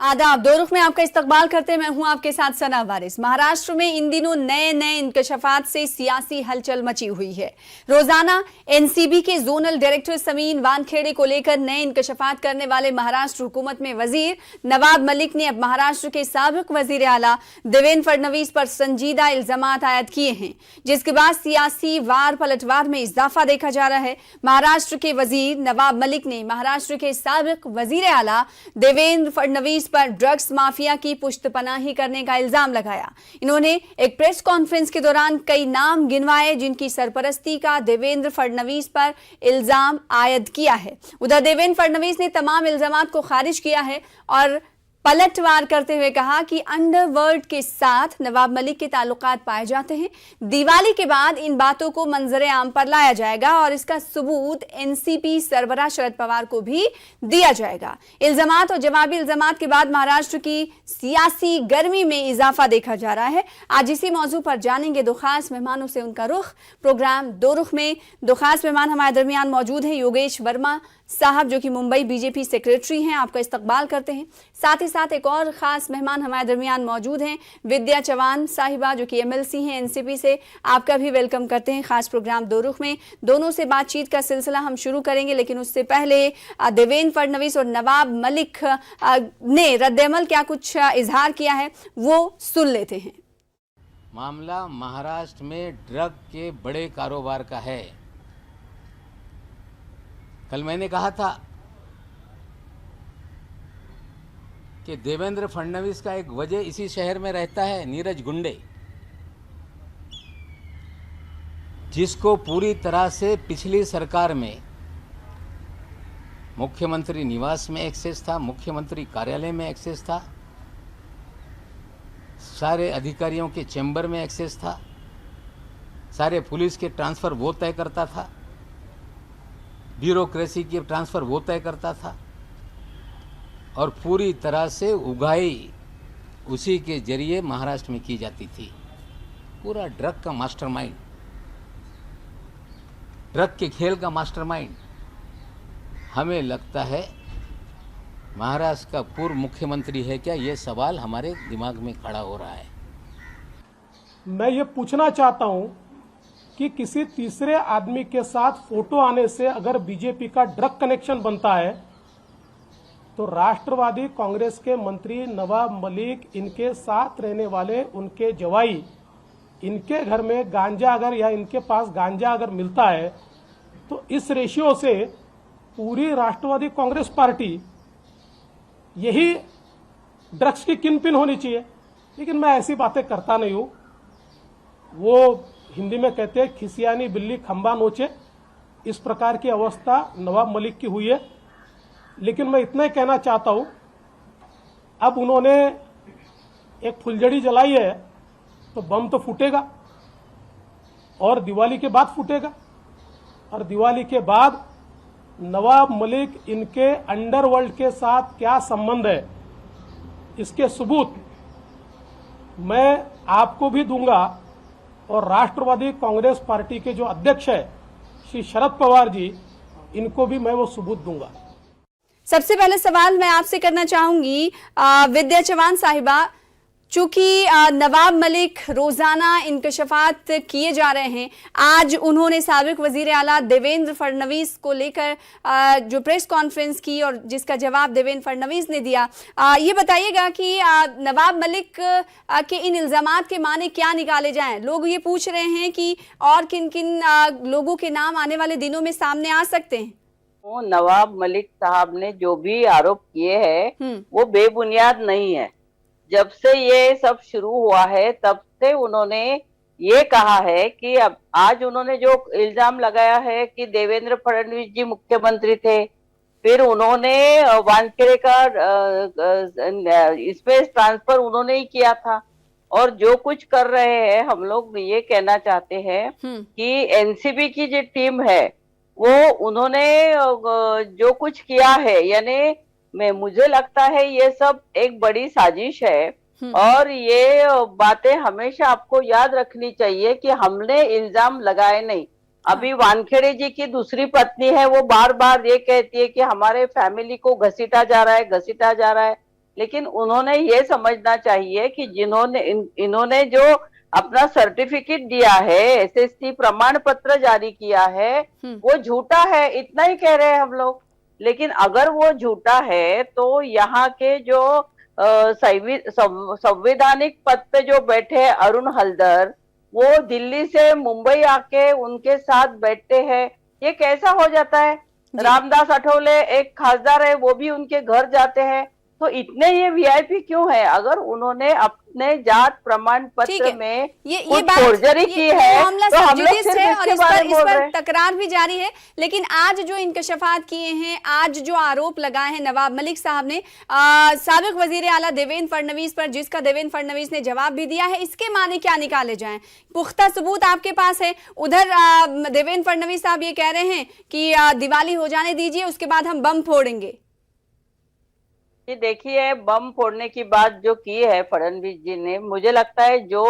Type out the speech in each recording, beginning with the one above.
आदाब। दो रुख में आपका इस्तकबाल करते हैं। मैं हूं आपके साथ सना वारिस। महाराष्ट्र में इन दिनों नए नए इंकशाफात से सियासी हलचल मची हुई है। रोजाना एनसीबी के जोनल डायरेक्टर समीन वानखेड़े को लेकर नए इंकशाफात करने वाले महाराष्ट्र हुकूमत में वजीर नवाब मलिक ने अब महाराष्ट्र के साबिक वजीर आला देवेंद्र फडणवीस पर संजीदा इल्जामात आयद किए हैं, जिसके बाद सियासी वार पलटवार में इजाफा देखा जा रहा है। महाराष्ट्र के वजीर नवाब मलिक ने महाराष्ट्र के साबिक वजीर आला देवेंद्र फडणवीस पर ड्रग्स माफिया की पुश्तपनाही करने का इल्जाम लगाया। इन्होंने एक प्रेस कॉन्फ्रेंस के दौरान कई नाम गिनवाए जिनकी सरपरस्ती का देवेंद्र फडणवीस पर इल्जाम आयद किया है। उधर देवेंद्र फडणवीस ने तमाम इल्जामात को खारिज किया है और पलटवार करते हुए कहा कि अंडरवर्ल्ड के साथ नवाब मलिक के ताल्लुकात पाए जाते हैं। दिवाली के बाद इन बातों को मंजरे आम पर लाया जाएगा और इसका सबूत एनसीपी सरबराह शरद पवार को भी दिया जाएगा। इल्जामात और जवाबी इल्जामात के बाद महाराष्ट्र की सियासी गर्मी में इजाफा देखा जा रहा है। आज इसी मौजू पर जानेंगे दो खास मेहमानों से उनका रुख। प्रोग्राम दो रुख में दो खास मेहमान हमारे दरमियान मौजूद हैं। योगेश वर्मा साहब जो कि मुंबई बीजेपी सेक्रेटरी हैं, आपका इस्तकबाल करते हैं। साथ ही साथ एक और खास मेहमान हमारे दरमियान मौजूद हैं, विद्या चौहान साहिबा जो कि एमएलसी हैं एनसीपी से, आपका भी वेलकम करते हैं खास प्रोग्राम दो रुख में। दोनों से बातचीत का सिलसिला हम शुरू करेंगे, लेकिन उससे पहले देवेंद्र फडणवीस और नवाब मलिक ने रद्द-ए-अमल क्या कुछ इजहार किया है वो सुन लेते हैं। मामला महाराष्ट्र में ड्रग के बड़े कारोबार का है। कल मैंने कहा था कि देवेंद्र फडणवीस का एक वजह इसी शहर में रहता है, नीरज गुंडे, जिसको पूरी तरह से पिछली सरकार में मुख्यमंत्री निवास में एक्सेस था, मुख्यमंत्री कार्यालय में एक्सेस था, सारे अधिकारियों के चैम्बर में एक्सेस था, सारे पुलिस के ट्रांसफ़र वो तय करता था, ब्यूरोक्रेसी की ट्रांसफ़र वो तय करता था और पूरी तरह से उगाही उसी के जरिए महाराष्ट्र में की जाती थी। पूरा ड्रग का मास्टरमाइंड, ड्रग के खेल का मास्टरमाइंड। हमें लगता है महाराष्ट्र का पूर्व मुख्यमंत्री है क्या, ये सवाल हमारे दिमाग में खड़ा हो रहा है। मैं ये पूछना चाहता हूं कि किसी तीसरे आदमी के साथ फोटो आने से अगर बीजेपी का ड्रग कनेक्शन बनता है तो राष्ट्रवादी कांग्रेस के मंत्री नवाब मलिक, इनके साथ रहने वाले उनके जवाई, इनके घर में गांजा अगर या इनके पास गांजा अगर मिलता है तो इस रेशियो से पूरी राष्ट्रवादी कांग्रेस पार्टी यही ड्रग्स की किनपिन होनी चाहिए। लेकिन मैं ऐसी बातें करता नहीं हूं। वो हिंदी में कहते हैं खिसियानी बिल्ली खंबा नोचे, इस प्रकार की अवस्था नवाब मलिक की हुई है। लेकिन मैं इतना ही कहना चाहता हूं, अब उन्होंने एक फुलझड़ी जलाई है तो बम तो फूटेगा और दिवाली के बाद फूटेगा, और दिवाली के बाद नवाब मलिक इनके अंडरवर्ल्ड के साथ क्या संबंध है इसके सबूत मैं आपको भी दूंगा और राष्ट्रवादी कांग्रेस पार्टी के जो अध्यक्ष है श्री शरद पवार जी, इनको भी मैं वो सबूत दूंगा। सबसे पहले सवाल मैं आपसे करना चाहूंगी विद्या चौहान साहिबा, चूंकि नवाब मलिक रोजाना इंकशाफात किए जा रहे हैं, आज उन्होंने साबिक वजीर आला देवेंद्र फडणवीस को लेकर जो प्रेस कॉन्फ्रेंस की और जिसका जवाब देवेंद्र फडणवीस ने दिया, ये बताइएगा कि नवाब मलिक के इन इल्जामात के माने क्या निकाले जाएं। लोग ये पूछ रहे हैं कि और किन किन लोगों के नाम आने वाले दिनों में सामने आ सकते हैं। नवाब मलिक साहब ने जो भी आरोप किए हैं वो बेबुनियाद नहीं है। जब से ये सब शुरू हुआ है तब से उन्होंने ये कहा है कि अब आज उन्होंने जो इल्जाम लगाया है कि देवेंद्र फडणवीस जी मुख्यमंत्री थे, फिर उन्होंने वानखेड़े का इसमें ट्रांसफर उन्होंने ही किया था, और जो कुछ कर रहे हैं हम लोग ये कहना चाहते हैं कि एनसीबी की जो टीम है वो उन्होंने जो कुछ किया है, यानी मुझे लगता है ये सब एक बड़ी साजिश है। और ये बातें हमेशा आपको याद रखनी चाहिए कि हमने इल्जाम लगाए नहीं। अभी वानखेड़े जी की दूसरी पत्नी है, वो बार बार ये कहती है कि हमारे फैमिली को घसीटा जा रहा है, घसीटा जा रहा है। लेकिन उन्होंने ये समझना चाहिए कि जिन्होंने इन्होंने जो अपना सर्टिफिकेट दिया है, एसएससी प्रमाण पत्र जारी किया है, वो झूठा है, इतना ही कह रहे हैं हम लोग। लेकिन अगर वो झूठा है तो यहाँ के जो संवैधानिक पद पे जो बैठे अरुण हल्दर, वो दिल्ली से मुंबई आके उनके साथ बैठते हैं, ये कैसा हो जाता है? रामदास अठौले एक खासदार है, वो भी उनके घर जाते हैं। तो इतने ये वीआईपी क्यों है? अगर उन्होंने अपने जात प्रमाण पत्र में ये बात फोर्जरी की है तो हम लोग सिर्फ और इस पर तकरार भी जारी है। लेकिन आज जो इंकशाफात किए हैं, आज जो आरोप लगाए हैं नवाब मलिक साहब ने साबिक वजीर आला देवेंद्र फडणवीस पर, जिसका देवेंद्र फडणवीस ने जवाब भी दिया है, इसके माने क्या निकाले जाएं? पुख्ता सबूत आपके पास है। उधर देवेंद्र फडणवीस साहब ये कह रहे हैं कि दिवाली हो जाने दीजिए, उसके बाद हम बम फोड़ेंगे। ये देखिए, बम फोड़ने की बात जो की है फडणवीस जी ने, मुझे लगता है जो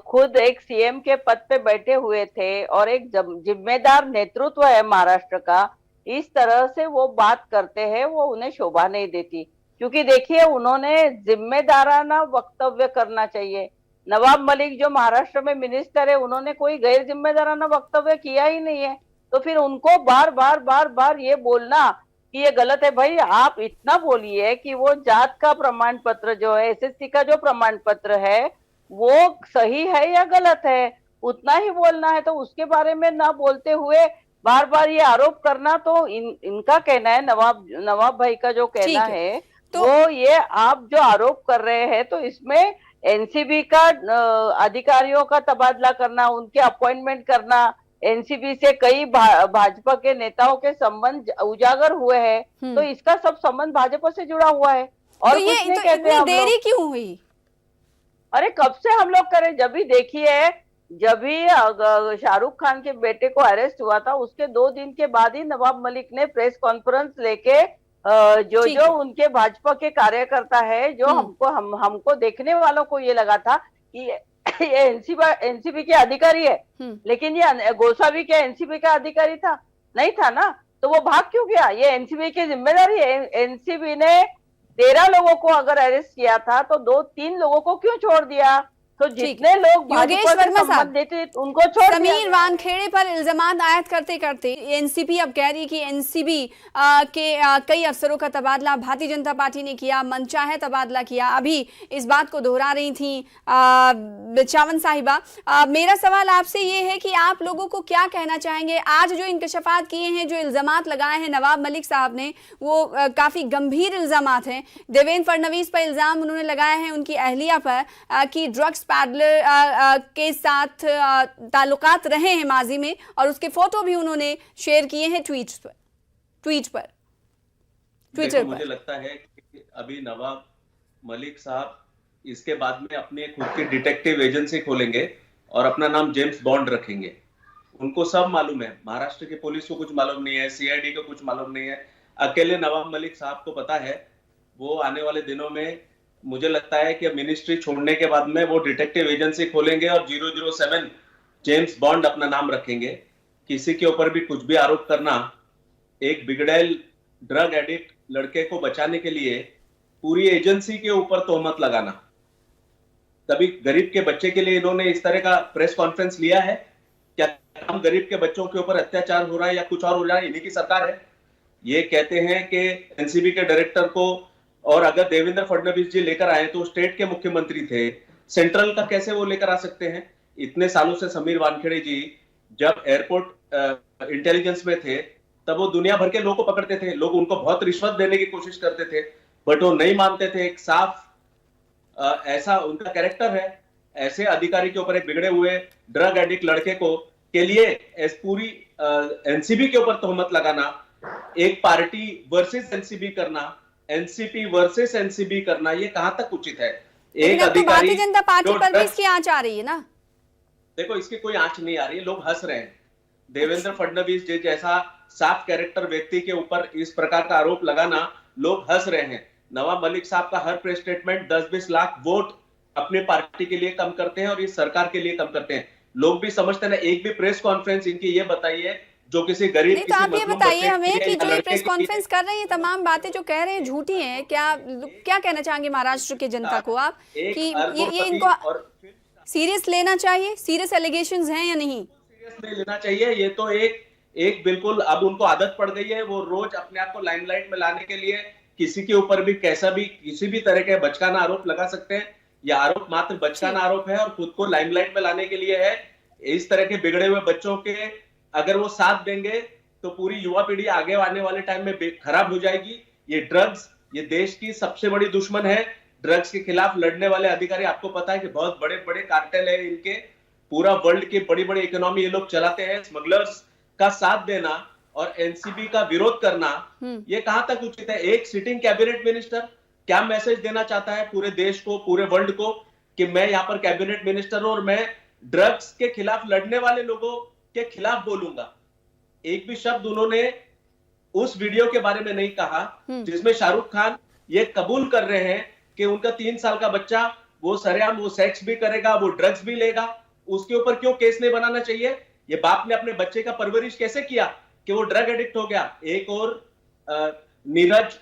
खुद एक सीएम के पद पे बैठे हुए थे और एक जिम्मेदार नेतृत्व है महाराष्ट्र का, इस तरह से वो बात करते हैं, वो उन्हें शोभा नहीं देती। क्योंकि देखिए, उन्होंने जिम्मेदाराना वक्तव्य करना चाहिए। नवाब मलिक जो महाराष्ट्र में मिनिस्टर है, उन्होंने कोई गैर जिम्मेदाराना वक्तव्य किया ही नहीं है। तो फिर उनको बार बार ये बोलना कि ये गलत है। भाई, आप इतना बोलिए कि वो जात का प्रमाण पत्र जो है, एसएससी का जो प्रमाण पत्र है, वो सही है या गलत है, उतना ही बोलना है। तो उसके बारे में ना बोलते हुए बार बार ये आरोप करना, तो इनका कहना है, नवाब भाई का जो कहना है तो वो ये आप जो आरोप कर रहे हैं, तो इसमें एनसीबी का अधिकारियों का तबादला करना, उनके अपॉइंटमेंट करना, एनसीबी से कई भाजपा के नेताओं के संबंध उजागर हुए हैं, तो इसका सब संबंध भाजपा से जुड़ा हुआ है। और तो ये तो इतनी देरी क्यों हुई? अरे कब से हम लोग करें? जब भी देखिए, जब भी शाहरुख खान के बेटे को अरेस्ट हुआ था, उसके 2 दिन के बाद ही नवाब मलिक ने प्रेस कॉन्फ्रेंस लेके जो उनके भाजपा के कार्यकर्ता है, जो हमको देखने वालों को ये लगा था कि ये एनसीबी के अधिकारी है, लेकिन ये गोसावी के एनसीबी का अधिकारी था नहीं था ना, तो वो भाग क्यों गया? ये एनसीबी की जिम्मेदारी है। एनसीबी ने 13 लोगों को अगर अरेस्ट किया था, तो 2-3 लोगों को क्यों छोड़ दिया? तो जितने लोग योगेश वर्मा साहब उनको छोड़ समीर वानखेड़े पर इल्जामात आयद करते करते एनसीपी अब कह रही है कि एनसीबी के कई अफसरों का तबादला भारतीय जनता पार्टी ने किया, मनचाहे तबादला किया। अभी इस बात को दोहरा रही थी चावन साहिबा। मेरा सवाल आपसे ये है कि आप लोगों को क्या कहना चाहेंगे? आज जो इंकशाफात किए हैं, जो इल्जामात लगाए हैं नवाब मलिक साहब ने, वो काफी गंभीर इल्जामात हैं। देवेंद्र फडणवीस पर इल्जाम उन्होंने लगाए हैं उनकी अहलिया पर कि ड्रग्स पैडलर के साथ ताल्लुकात रहे हैं माजी में, और उसके फोटो भी उन्होंने शेयर किए हैं ट्वीटर पर। मुझे लगता है कि अभी नवाब मलिक साहब इसके बाद में अपनी खुद की डिटेक्टिव एजेंसी खोलेंगे और अपना नाम जेम्स बॉन्ड रखेंगे। उनको सब मालूम है, महाराष्ट्र की पुलिस को कुछ मालूम नहीं है, सीआईडी को कुछ मालूम नहीं है, अकेले नवाब मलिक साहब को पता है। वो आने वाले दिनों में मुझे लगता है कि मिनिस्ट्री छोड़ने के बाद में वो डिटेक्टिव एजेंसी खोलेंगे और 007 जेम्स बॉन्ड अपना नाम रखेंगे। किसी के ऊपर भी कुछ भी आरोप करना, एक बिगड़ैल ड्रग एडिक्ट लड़के को बचाने के लिए पूरी एजेंसी के ऊपर तोहमत लगाना। कभी गरीब के बच्चे के लिए इन्होंने इस तरह का प्रेस कॉन्फ्रेंस लिया है क्या? हम गरीब के बच्चों के ऊपर अत्याचार हो रहा है या कुछ और हो रहा है, इन्हीं की सरकार है। ये कहते हैं कि एनसीबी के डायरेक्टर को, और अगर देवेंद्र फडणवीस जी लेकर आए तो स्टेट के मुख्यमंत्री थे, सेंट्रल का कैसे वो लेकर आ सकते हैं? इतने सालों से समीर वानखेड़े जी जब एयरपोर्ट इंटेलिजेंस में थे, तब वो दुनिया भर के लोगों को पकड़ते थे। लोग उनको बहुत रिश्वत देने की कोशिश करते थे, बट वो नहीं मानते थे। एक साफ ऐसा उनका कैरेक्टर है। ऐसे अधिकारी के ऊपर, एक बिगड़े हुए ड्रग एडिक्ट लड़के को के लिए पूरी एनसीबी के ऊपर तोहमत लगाना, एक पार्टी वर्सेस एनसीबी करना, एनसीपी वर्सेस एनसीबी करना, ये कहां तक उचित है? एक अधिकारी, भारतीय जनता पार्टी पर भी इसकी आंच आ रही है ना? देखो, इसकी कोई आंच नहीं आ रही है, लोग हंस रहे हैं। देवेंद्र फडणवीस जी जैसा साफ कैरेक्टर व्यक्ति के ऊपर इस प्रकार का आरोप लगाना, लोग हंस रहे हैं। नवाब मलिक साहब का हर प्रेस स्टेटमेंट 10-20 लाख वोट अपने पार्टी के लिए कम करते हैं और इस सरकार के लिए कम करते हैं। लोग भी समझते हैं। एक भी प्रेस कॉन्फ्रेंस इनकी ये बताइए जो किसी गरीब नहीं, तो आप ये मजलूम बताइए बच्चे के हमें लिए कि या जो ये लड़के प्रेस के लिए कॉन्फ्रेंस कर रहे हैं, तमाम बातें जो कह रहे हैं झूठी हैं। क्या कहना चाहेंगे महाराष्ट्र की जनता को आप एक कि ये अरबोपति इनको और सीरियस लेना चाहिए? सीरियस एलिगेशंस हैं या नहीं? सीरियस नहीं लेना चाहिए। ये तो एक बिल्कुल अब उनको आदत पड़ गई है, वो रोज अपने आप को लाइमलाइट में लाने के लिए किसी के ऊपर भी कैसा भी किसी भी तरह के बचकाना आरोप लगा सकते हैं। यह आरोप मात्र बचकाना आरोप है और खुद को लाइमलाइट में लाने के लिए है। इस तरह के बिगड़े हुए बच्चों के अगर वो साथ देंगे तो पूरी युवा पीढ़ी आगे आने वाले टाइम में खराब हो जाएगी। ये ड्रग्स ये देश की सबसे बड़ी दुश्मन है। ड्रग्स के खिलाफ लड़ने वाले अधिकारी, आपको पता है कि बहुत बड़े बड़े कार्टेल है इनके, पूरा वर्ल्ड की बड़ी बड़ी इकोनॉमी ये लोग चलाते हैं। स्मगलर्स का साथ देना और एनसीबी का विरोध करना, ये कहां तक उचित है? एक सिटिंग कैबिनेट मिनिस्टर क्या मैसेज देना चाहता है पूरे देश को, पूरे वर्ल्ड को, कि मैं यहाँ पर कैबिनेट मिनिस्टर हूं और मैं ड्रग्स के खिलाफ लड़ने वाले लोगों के खिलाफ बोलूंगा। एक भी शब्द उन्होंने उस वीडियो के बारे में नहीं कहा जिसमें शाहरुख खान ये कबूल कर रहे हैं कि उनका 3 साल का बच्चा वो सरेआम वो सेक्स भी करेगा, वो ड्रग्स भी लेगा। उसके ऊपर क्यों केस नहीं बनाना चाहिए? ये बाप ने अपने बच्चे का परवरिश कैसे किया कि वो ड्रग एडिक्ट हो गया? एक और नीरज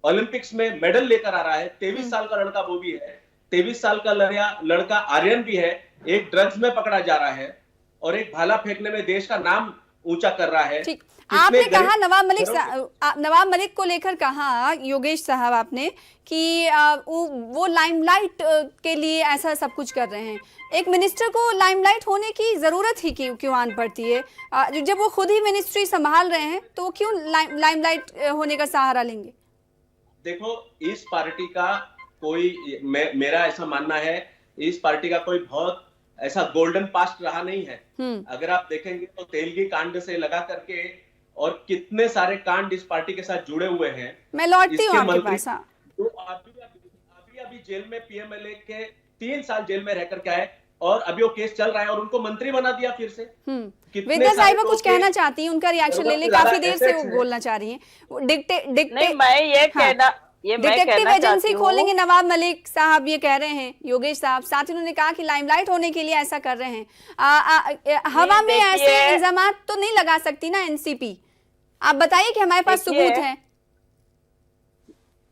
ओलंपिक्स में मेडल लेकर आ रहा है, 23 साल का लड़का वो भी है, 23 साल का लड़का आर्यन भी है, एक ड्रग्स में पकड़ा जा रहा है और एक भाला फेंकने में देश का नाम ऊंचा कर रहा है। ठीक, आपने कहा नवाब मलिक को लेकर कहा योगेश साहब आपने कि वो लाइमलाइट के लिए ऐसा सब कुछ कर रहे हैं। एक मिनिस्टर को लाइमलाइट होने की जरूरत ही क्यों आन पड़ती है? जब वो खुद ही मिनिस्ट्री संभाल रहे हैं तो क्यों लाइमलाइट होने का सहारा लेंगे? देखो, इस पार्टी का कोई मेरा ऐसा मानना है, इस पार्टी का कोई बहुत ऐसा गोल्डन पास्ट रहा नहीं है। अगर आप देखेंगे तो तेलगी कांड से लगा करके और कितने सारे कांड इस पार्टी के साथ जुड़े हुए हैं। मैं लौटती हूँ आपके पास। तो अभी जेल में पीएमएलए के 3 साल जेल में रहकर के आए और अभी वो केस चल रहा है और उनको मंत्री बना दिया फिर से। विद्या साहिबा कुछ कहना चाहती हैं, उनका रिएक्शन ले ले। काफी देर से वो बोलना चाह रही हैं। मैं ये कहना डिटेक्टिव एजेंसी खोलेंगे नवाब मलिक साहब, ये कह रहे हैं योगेश साहब। साथ ही उन्होंने कहा कि लाइमलाइट होने के लिए ऐसा कर रहे हैं। हवा में ऐसे इल्जामात तो नहीं लगा सकती ना एनसीपी। आप बताइए कि हमारे पास सबूत है।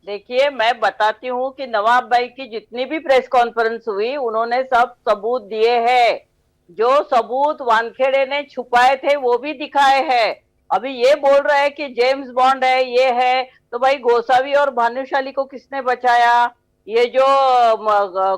देखिए, मैं बताती हूँ कि नवाब भाई की जितनी भी प्रेस कॉन्फ्रेंस हुई उन्होंने सब सबूत दिए हैं। जो सबूत वानखेड़े ने छुपाए थे वो भी दिखाए हैं। अभी ये बोल रहा है कि जेम्स बॉन्ड है, ये है, तो भाई गोसावी और भानुशाली को किसने बचाया? ये जो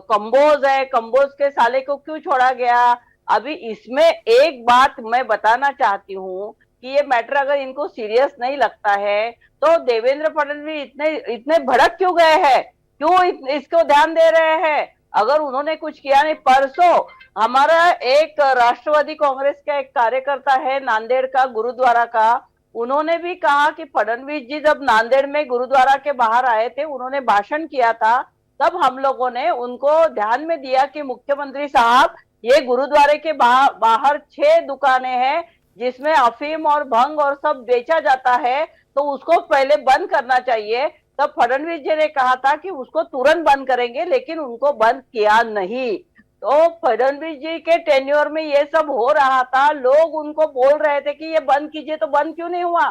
कंबोज है, कंबोज के साले को क्यों छोड़ा गया? अभी इसमें एक बात मैं बताना चाहती हूँ कि ये मैटर अगर इनको सीरियस नहीं लगता है तो देवेंद्र फडणवीस इतने भड़क क्यों गए हैं? क्यों इसको ध्यान दे रहे हैं? अगर उन्होंने कुछ किया नहीं, परसों हमारा एक राष्ट्रवादी कांग्रेस का एक कार्यकर्ता है नांदेड़ का, गुरुद्वारा का, उन्होंने भी कहा कि फडणवीस जी जब नांदेड़ में गुरुद्वारा के बाहर आए थे, उन्होंने भाषण किया था, तब हम लोगों ने उनको ध्यान में दिया कि मुख्यमंत्री साहब, ये गुरुद्वारे के बाहर 6 दुकानें हैं जिसमें अफीम और भंग और सब बेचा जाता है, तो उसको पहले बंद करना चाहिए। तब फडणवीस जी ने कहा था कि उसको तुरंत बंद करेंगे, लेकिन उनको बंद किया नहीं। तो फडणवीस जी के टेन्योर में ये सब हो रहा था, लोग उनको बोल रहे थे कि ये बंद कीजिए, तो बंद क्यों नहीं हुआ?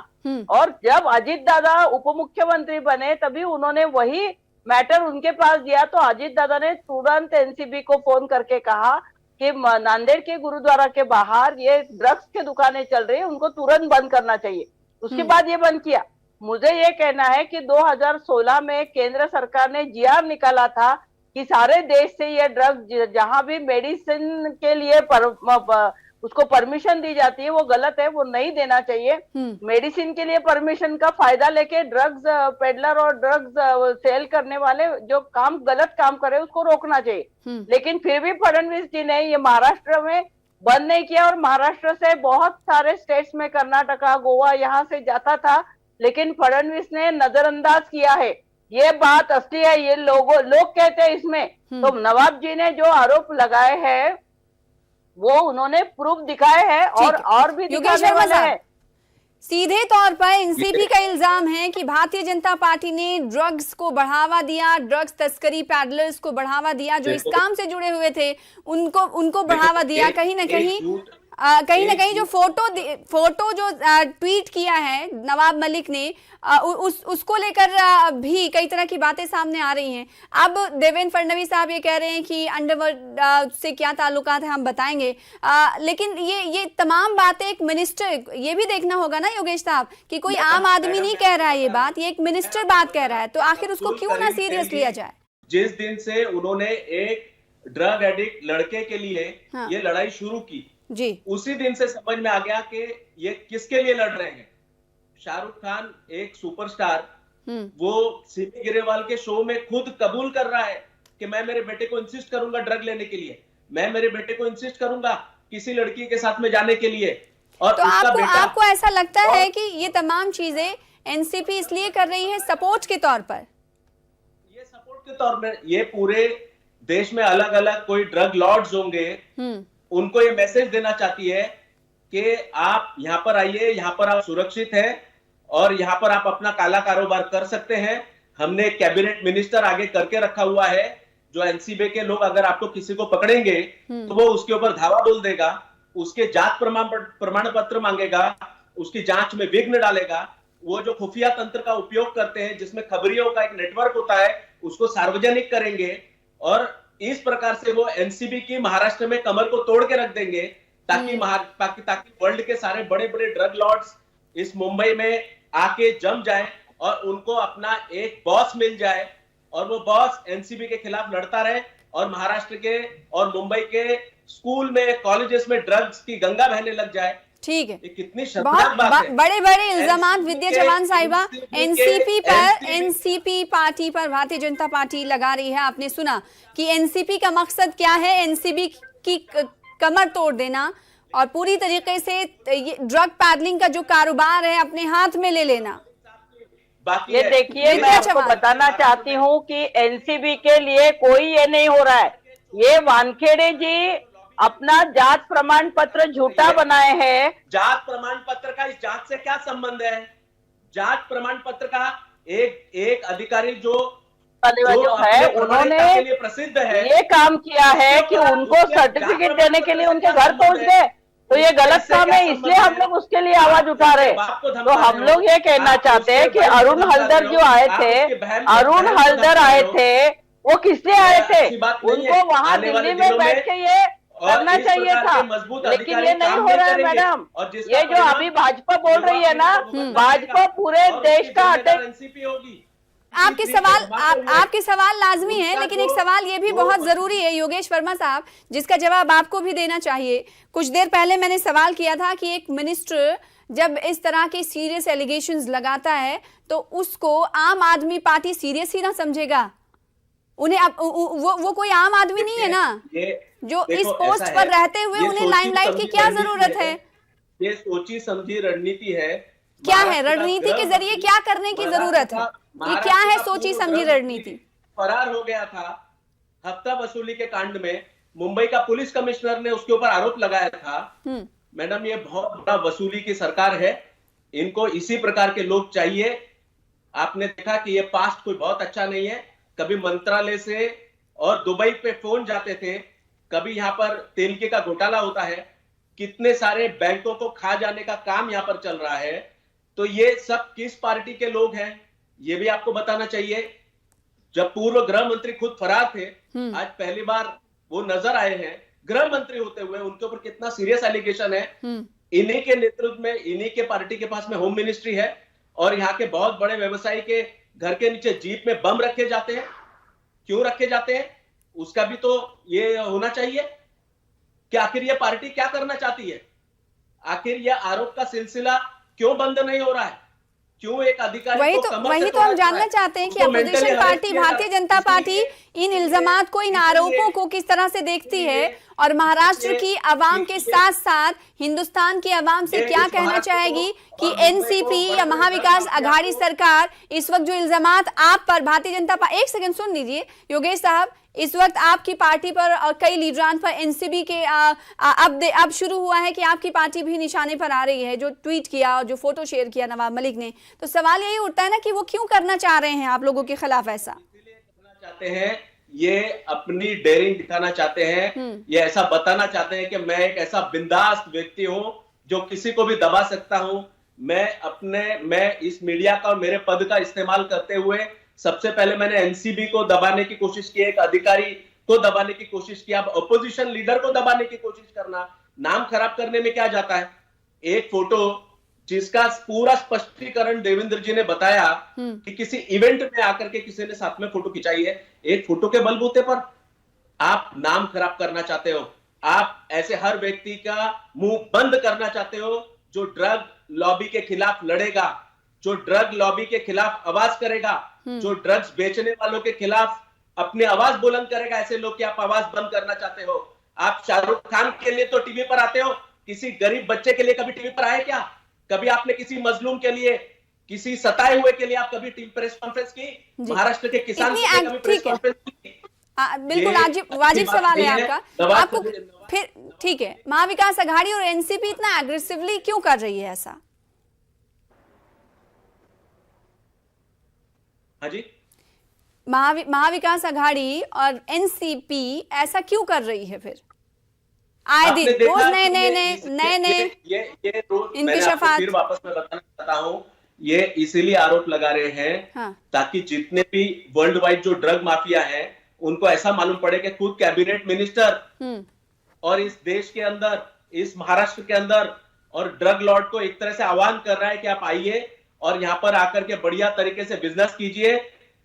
और जब अजीत दादा उप मुख्यमंत्री बने तभी उन्होंने वही मैटर उनके पास दिया, तो अजीत दादा ने तुरंत एनसीबी को फोन करके कहा कि नांदेड़ के गुरुद्वारा के बाहर ये ड्रग्स की दुकानें चल रही है, उनको तुरंत बंद करना चाहिए। उसके बाद ये बंद किया। मुझे ये कहना है कि 2016 में केंद्र सरकार ने जीआर निकाला था कि सारे देश से ये ड्रग्स जहां भी मेडिसिन के लिए उसको परमिशन दी जाती है वो गलत है, वो नहीं देना चाहिए। मेडिसिन के लिए परमिशन का फायदा लेके ड्रग्स पेडलर और ड्रग्स सेल करने वाले जो गलत काम करे उसको रोकना चाहिए। लेकिन फिर भी फडणवीस जी ने ये महाराष्ट्र में बंद नहीं किया और महाराष्ट्र से बहुत सारे स्टेट्स में कर्नाटका, गोवा यहाँ से जाता था, लेकिन फडणवीस ने नजरअंदाज किया है। ये बात असली है, ये लोग कहते हैं इसमें। तो नवाब जी ने जो आरोप लगाए हैं वो उन्होंने प्रूफ दिखाए हैं और भी दिखाने वाले हैं। सीधे तौर पर एनसीपी का इल्जाम है कि भारतीय जनता पार्टी ने ड्रग्स को बढ़ावा दिया, ड्रग्स तस्करी पैडलर्स को बढ़ावा दिया, जो इस काम से जुड़े हुए थे उनको बढ़ावा दिया। कहीं ना कहीं कहीं ना कहीं जो फोटो जो ट्वीट किया है नवाब मलिक ने, उसको लेकर भी कई तरह की बातें सामने आ रही हैं। अब देवेंद्र फडणवीस साहब ये कह रहे हैं कि अंडरवर्ल्ड से क्या ताल्लुकात है हम बताएंगे, लेकिन ये तमाम बातें एक मिनिस्टर, ये भी देखना होगा ना योगेश साहब कि कोई आम आदमी नहीं कह रहा है ये बात, ये एक मिनिस्टर बात कह रहा है, तो आखिर उसको क्यों ना सीरियस लिया जाए। जिस दिन से उन्होंने एक ड्रग एडिक्ट लड़के के लिए ये लड़ाई शुरू की जी, उसी दिन से समझ में आ गया कि ये किसके लिए लड़ रहे हैं। शाहरुख खान एक सुपरस्टार, वो सिमी ग्रेवाल के शो में खुद कबूल कर रहा है कि मैं मेरे बेटे को इंसिस्ट करूंगा ड्रग लेने के लिए, मैं मेरे बेटे को इंसिस्ट करूंगा किसी लड़की के साथ में जाने के लिए। और तो आपको ऐसा लगता है कि ये तमाम चीजें एनसीपी इसलिए कर रही है सपोर्ट के तौर पर? ये सपोर्ट के तौर पर, ये पूरे देश में अलग अलग कोई ड्रग लॉर्ड्स होंगे, उनको ये मैसेज देना चाहती है कि आप यहाँ पर आइए, यहाँ पर आप सुरक्षित हैं और यहाँ पर आप अपना काला कारोबार कर सकते हैं। हमने कैबिनेट मिनिस्टर आगे करके रखा हुआ है, जो एनसीबी के लोग अगर आपको किसी को पकड़ेंगे तो वो उसके ऊपर धावा बोल देगा, उसके जात प्रमाण पत्र मांगेगा, उसकी जांच में विघ्न डालेगा। वो जो खुफिया तंत्र का उपयोग करते हैं जिसमें खबरियों का एक नेटवर्क होता है, उसको सार्वजनिक करेंगे और इस प्रकार से वो एनसीबी की महाराष्ट्र में कमर को तोड़ के रख देंगे ताकि वर्ल्ड के सारे बड़े बड़े ड्रग लॉर्ड्स इस मुंबई में आके जम जाए और उनको अपना एक बॉस मिल जाए और वो बॉस एनसीबी के खिलाफ लड़ता रहे और महाराष्ट्र के और मुंबई के स्कूल में, कॉलेजेस में ड्रग्स की गंगा बहने लग जाए। ठीक है, कितनी शर्मनाक बात है। बड़े बड़े इल्जामात विद्या चौहान साहिबा एनसीपी पार्टी पर भारतीय जनता पार्टी लगा रही है। आपने सुना कि एनसीपी का मकसद क्या है, एनसीबी की कमर तोड़ देना और पूरी तरीके से ड्रग पैडलिंग का जो कारोबार है अपने हाथ में ले लेना। ये देखिए, मैं आपको बताना चाहती हूँ कि एनसीबी के लिए कोई ये नहीं हो रहा है। ये वानखेड़े जी अपना जात प्रमाण पत्र झूठा बनाए हैं। जात प्रमाण पत्र का इस जात से क्या संबंध है? जात प्रमाण पत्र का एक अधिकारी जो है, उन्होंने प्रसिद्ध है, ये काम किया है कि उनको सर्टिफिकेट देने के लिए उनके घर पहुंच गए, तो ये गलत काम है, इसलिए हम लोग उसके लिए आवाज उठा रहे। तो हम लोग ये कहना चाहते हैं कि अरुण हल्दर जो आए थे, अरुण हल्दर आए थे, वो किस लिए आए थे? उनको वहां दिल्ली में बैठ के ये करना चाहिए था, लेकिन ये नहीं हो रहा है मैडम। ये जो अभी भाजपा बोल रही है ना, भाजपा पूरे देश का अटैक। होगी। आपके सवाल लाजमी है, लेकिन एक सवाल ये भी बहुत जरूरी है योगेश वर्मा साहब, जिसका जवाब आपको भी देना चाहिए। कुछ देर पहले मैंने सवाल किया था कि एक मिनिस्टर जब इस तरह के सीरियस एलिगेशंस लगाता है तो उसको आम आदमी पार्टी सीरियस ही ना समझेगा। उन्हें वो कोई आम आदमी नहीं है ना, जो इस पोस्ट पर रहते हुए उन्हें लाइमलाइट की क्या जरूरत है? ये सोची समझी रणनीति है। क्या है रणनीति के जरिए क्या करने की जरूरत है? ये क्या है सोची समझी रणनीति? फरार हो गया था हफ्ता वसूली के कांड में, मुंबई का पुलिस कमिश्नर ने उसके ऊपर आरोप लगाया था। मैडम, ये बहुत बड़ा वसूली की सरकार है, इनको इसी प्रकार के लोग चाहिए। आपने देखा कि ये पास्ट कोई बहुत अच्छा नहीं है। कभी मंत्रालय से और दुबई पे फोन जाते थे, कभी यहाँ पर तेल का घोटाला होता है, कितने सारे बैंकों को खा जाने का काम यहाँ पर चल रहा है। तो ये सब किस पार्टी के लोग हैं ये भी आपको बताना चाहिए। जब पूर्व गृह मंत्री खुद फरार थे, आज पहली बार वो नजर आए हैं गृह मंत्री होते हुए, उनके ऊपर कितना सीरियस एलिगेशन है। इन्हीं के नेतृत्व में, इन्हीं के पार्टी के पास में होम मिनिस्ट्री है और यहाँ के बहुत बड़े व्यवसायी के घर के नीचे जीप में बम रखे जाते हैं। क्यों रखे जाते हैं उसका भी तो ये होना चाहिए कि आखिर ये पार्टी क्या करना चाहती है। आखिर यह आरोप का सिलसिला क्यों बंद नहीं हो रहा है? क्यों एक अधिकारी वही तो हम जानना चाहते हैं कि opposition party Bharatiya Janata party इन इल्जामात को, इन आरोपों को किस तरह से देखती है और महाराष्ट्र की आवाम के साथ साथ हिंदुस्तान की आवाम से क्या कहना चाहेगी कि एनसीपी या महाविकास आघाड़ी सरकार इस वक्त जो इल्जामात आप पर भारतीय जनता पार्टी, एक सेकंड सुन लीजिए योगेश साहब, इस वक्त आपकी पार्टी पर और कई लीडरान पर एनसीबी के अब शुरू हुआ है कि आपकी पार्टी भी निशाने पर आ रही है, जो ट्वीट किया और जो फोटो शेयर किया नवाब मलिक ने। तो सवाल यही उठता है ना कि वो क्यों करना चाह रहे हैं आप लोगों के खिलाफ ऐसा? चाहते हैं ये अपनी डेयरिंग दिखाना चाहते हैं, ये ऐसा बताना चाहते हैं कि मैं एक ऐसा बिंदास व्यक्ति हूं जो किसी को भी दबा सकता हूं। मैं इस मीडिया का और मेरे पद का इस्तेमाल करते हुए सबसे पहले मैंने एनसीबी को दबाने की कोशिश की, एक अधिकारी को दबाने की कोशिश की। अब अपोजिशन लीडर को दबाने की कोशिश करना, नाम खराब करने में क्या जाता है? एक फोटो जिसका पूरा स्पष्टीकरण देवेंद्र जी ने बताया कि किसी इवेंट में आकर के किसी ने साथ में फोटो खिंचाई है, एक फोटो के बलबूते पर आप नाम खराब करना चाहते हो। आप ऐसे हर व्यक्ति का मुंह बंद करना चाहते हो जो ड्रग लॉबी के खिलाफ लड़ेगा, जो ड्रग लॉबी के खिलाफ आवाज करेगा, जो ड्रग्स बेचने वालों के खिलाफ अपनी आवाज बुलंद करेगा। ऐसे लोग की आप आवाज बंद करना चाहते हो। आप शाहरुख खान के लिए तो टीवी पर आते हो, किसी गरीब बच्चे के लिए कभी टीवी पर आए क्या? कभी आपने किसी मजलूम के लिए, किसी सताए हुए के लिए आप कभी टीवी प्रेस कॉन्फ्रेंस की? महाराष्ट्र के किसान के लिए कभी प्रेस कॉन्फ्रेंस की? बिल्कुल वाजिब सवाल है आपका। आपको फिर ठीक है, महाविकास आघाड़ी और एनसीपी इतना एग्रेसिवली क्यों कर रही है ऐसा? हाँ जी, महाविकास आघाड़ी और एनसीपी ऐसा क्यों कर रही है? फिर आए दिन रोज नए इंकशाफात। फिर वापस मैं बताना चाहता हूँ, ये इसीलिए आरोप लगा रहे हैं ताकि जितने भी वर्ल्ड वाइड जो ड्रग माफिया है उनको ऐसा मालूम पड़े कि खुद कैबिनेट मिनिस्टर और इस देश के अंदर, इस महाराष्ट्र के अंदर और ड्रग लॉर्ड को एक तरह से आह्वान कर रहा है कि आप आइए और यहाँ पर आकर के बढ़िया तरीके से बिजनेस कीजिए।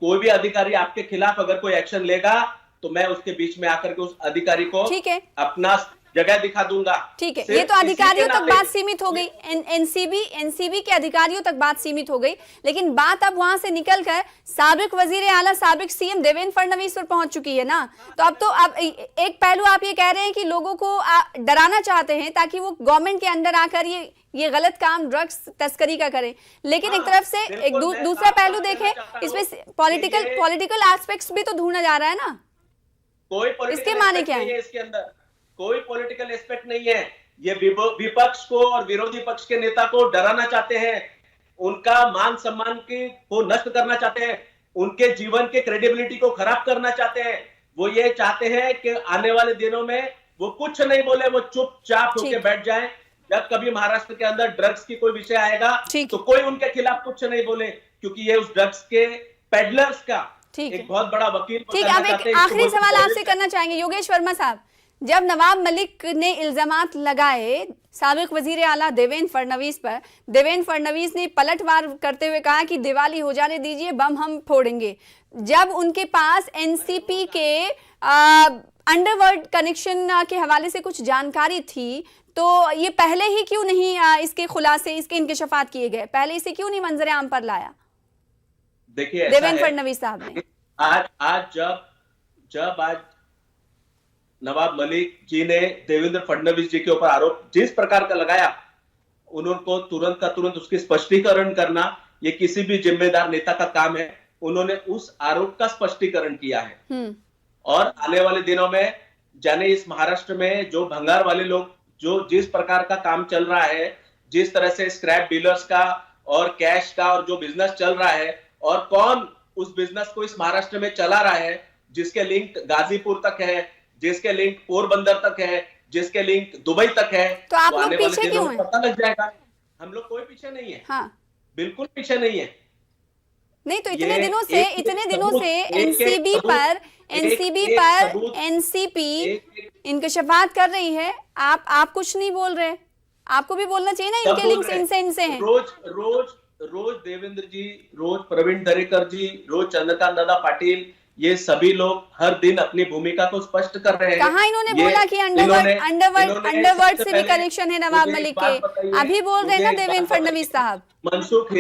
कोई भी अधिकारी आपके खिलाफ अगर कोई एक्शन लेगा तो मैं उसके बीच में आकर के उस अधिकारी को अपना जगह दिखा दूंगा। ठीक है, ये तो अधिकारियों तक बात सीमित हो गई, एनसीबी के अधिकारियों तक बात सीमित हो गई, लेकिन बात अब वहां से निकलकर साबिक वजीर आला, साबिक सीएम देवेंद्र फडणवीस पर पहुंच चुकी है ना। तो अब एक पहलू आप ये कह रहे हैं कि लोगों को डराना चाहते हैं ताकि वो गवर्नमेंट के अंदर आकर ये गलत काम ड्रग्स तस्करी का करें, लेकिन एक तरफ से एक दूसरा पहलू देखें, इसमें पॉलिटिकल एस्पेक्ट्स भी तो ढूंढा जा रहा है ना। कोई इसके माने क्या है? इसके अंदर कोई पॉलिटिकल एस्पेक्ट नहीं है। ये विपक्ष को और विरोधी पक्ष के नेता को डराना चाहते हैं, उनका मान सम्मान को नष्ट करना चाहते हैं, उनके जीवन के क्रेडिबिलिटी को खराब करना चाहते हैं। वो ये चाहते हैं कि आने वाले दिनों में वो कुछ नहीं बोले, वो चुपचाप होकर बैठ जाएं। जब कभी महाराष्ट्र के अंदर ड्रग्स की कोई विषय आएगा तो कोई उनके खिलाफ कुछ नहीं बोले, क्योंकि ये उस ड्रग्स के पेडलर्स का एक बहुत बड़ा वकील। ठीक, अब एक आखिरी सवाल आपसे करना चाहेंगे योगेश वर्मा साहब। जब नवाब मलिक ने इल्जामात लगाए साबिक वजीर आला देवेंद्र फडणवीस पर, देवेंद्र फडणवीस ने पलटवार करते हुए कहा कि दिवाली हो जाने दीजिए, बम हम फोड़ेंगे। जब उनके पास एनसीपी के अंडरवर्ल्ड कनेक्शन के हवाले से कुछ जानकारी थी तो ये पहले ही क्यों नहीं इसके खुलासे, इसके इंकशाफात किए गए? पहले इसे क्यों नहीं मंजर आम पर लाया देखिए देवेंद्र फडणवीस साहब ने? आज जब नवाब मलिक जी ने देवेंद्र फडणवीस जी के ऊपर आरोप जिस प्रकार का लगाया, उनको तुरंत का तुरंत उसकी स्पष्टीकरण करना ये किसी भी जिम्मेदार नेता का काम है। उन्होंने उस आरोप का स्पष्टीकरण किया है और आने वाले दिनों में जाने इस महाराष्ट्र में जो भंगार वाले लोग, जो जिस प्रकार का काम चल रहा है, जिस तरह से स्क्रैप डीलर्स का और कैश का और जो बिजनेस चल रहा है, और कौन उस बिजनेस को इस महाराष्ट्र में चला रहा है, जिसके लिंक गाजीपुर तक है, जिसके लिंक पोरबंदर तक है, जिसके लिंक दुबई तक है, तो आप लोग पीछे क्यों हैं? पता लग जाएगा। हम लोग कोई पीछे नहीं है। हाँ, बिल्कुल पीछे नहीं है। नहीं तो इतने दिनों से एनसीपी इंकशाफात कर रही है, आप कुछ नहीं बोल रहे। आपको भी बोलना चाहिए ना, इनके लिंक्स इनसे हैं। रोज देवेंद्र जी, रोज प्रवीण दरेकर जी, रोज चंद्रकांत दादा पाटिल, ये सभी लोग हर दिन अपनी भूमिका को स्पष्ट कर रहे हैं। कहाँ इन्होंने बोला कि अंडरवर्ल्ड से भी कनेक्शन है नवाब मलिक के? अभी बोल रहे हैं ना देवेंद्र फडणवीस साहब। मनसुख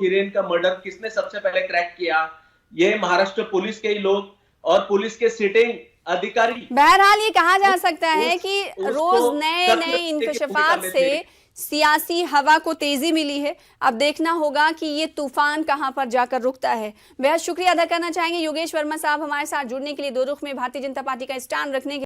हिरेन का मर्डर किसने सबसे पहले क्रैक किया? ये महाराष्ट्र पुलिस के ही लोग और पुलिस के सिटिंग अधिकारी। बहरहाल ये कहा जा सकता है कि रोज नए इंकशाफात से सियासी हवा को तेजी मिली है। अब देखना होगा कि ये तूफान कहां पर जाकर रुकता है। बेहद शुक्रिया अदा करना चाहेंगे योगेश वर्मा साहब हमारे साथ जुड़ने के लिए, दो रुख में भारतीय जनता पार्टी का स्टैंड रखने के